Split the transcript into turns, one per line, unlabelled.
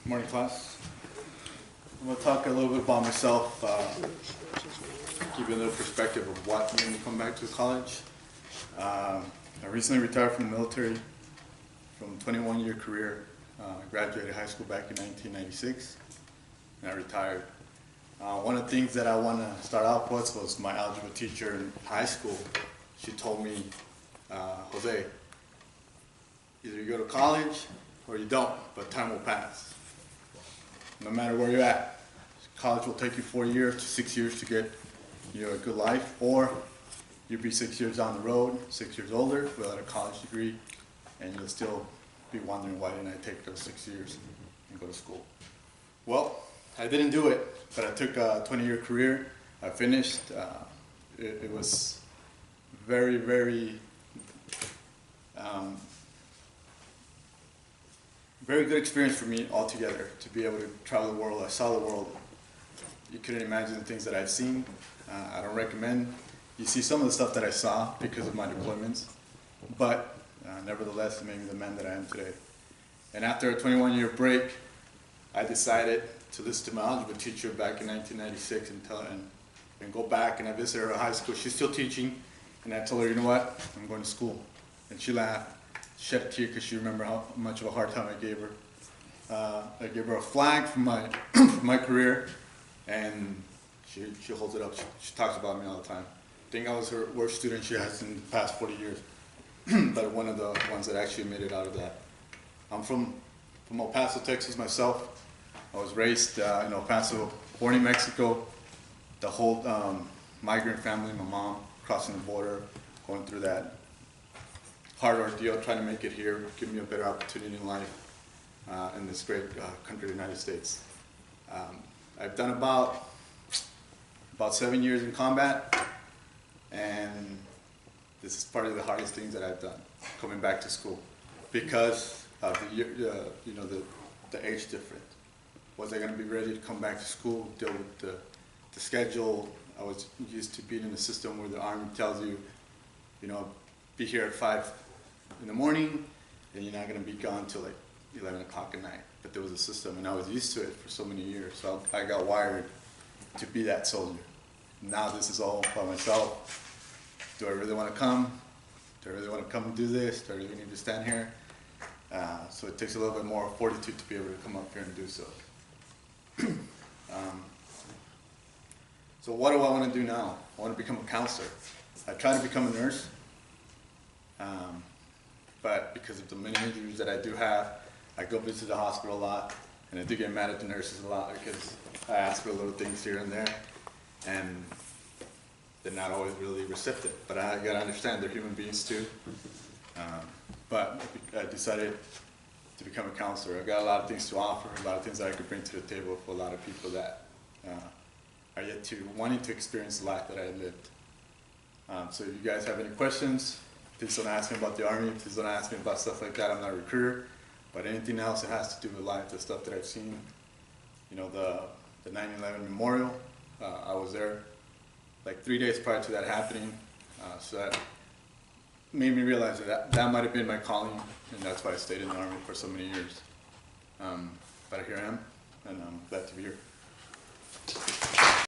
Good morning, class. I'm going to talk a little bit about myself, give you a little perspective of what made me come back to college. I recently retired from the military from a 21-year career. I graduated high school back in 1996, and I retired. One of the things that I want to start off with was my algebra teacher in high school. She told me, Jose, either you go to college or you don't, but time will pass. No matter where you're at, college will take you 4 years to 6 years to get a good life, or you'll be 6 years down the road, 6 years older, without a college degree, and you'll still be wondering why didn't I take those 6 years and go to school. Well, I didn't do it, but I took a 20-year career. I finished. It was very, very good experience for me altogether to be able to travel the world. I saw the world. You couldn't imagine the things that I've seen. I don't recommend you see some of the stuff that I saw because of my deployments, but nevertheless, it made me the man that I am today. And after a 21-year break, I decided to listen to my algebra teacher back in 1996 and go back, and I visited her at high school. She's still teaching, and I told her, you know what, I'm going to school. And she laughed, shed a tear because she remembered how much of a hard time I gave her. I gave her a flag for my my career, and she holds it up. She talks about me all the time. I think I was her worst student she has in the past 40 years, but one of the ones that actually made it out of that. I'm from El Paso, Texas myself. I was raised in El Paso, born in Mexico. The whole migrant family, my mom crossing the border, going through that hard ordeal, trying to make it here, give me a better opportunity in life in this great country, the United States. I've done about 7 years in combat, and this is part of the hardest things that I've done, coming back to school, because of the age difference. Was I going to be ready to come back to school, deal with the schedule? I was used to being in a system where the Army tells you, be here at 5 in the morning, and you're not going to be gone till like 11 o'clock at night. But there was a system, and I was used to it for so many years, so I got wired to be that soldier. Now this is all by myself. Do I really want to come? Do I really want to come and do this? Do I really need to stand here? So it takes a little bit more fortitude to be able to come up here and do so. So what do I want to do now? I want to become a counselor. I tried to become a nurse, but because of the many injuries that I do have, I go visit the hospital a lot, and I do get mad at the nurses a lot because I ask for little things here and there, and they're not always really receptive. But I gotta understand they're human beings too. But I decided to become a counselor. I got a lot of things to offer, a lot of things that I could bring to the table for a lot of people that are yet to wanting to experience the life that I lived. So if you guys have any questions, please don't ask me about the Army, please don't ask me about stuff like that. I'm not a recruiter, but anything else that has to do with life, the stuff that I've seen, the 9/11 memorial, I was there like 3 days prior to that happening, so that made me realize that might have been my calling, and that's why I stayed in the Army for so many years. But here I am, and I'm glad to be here.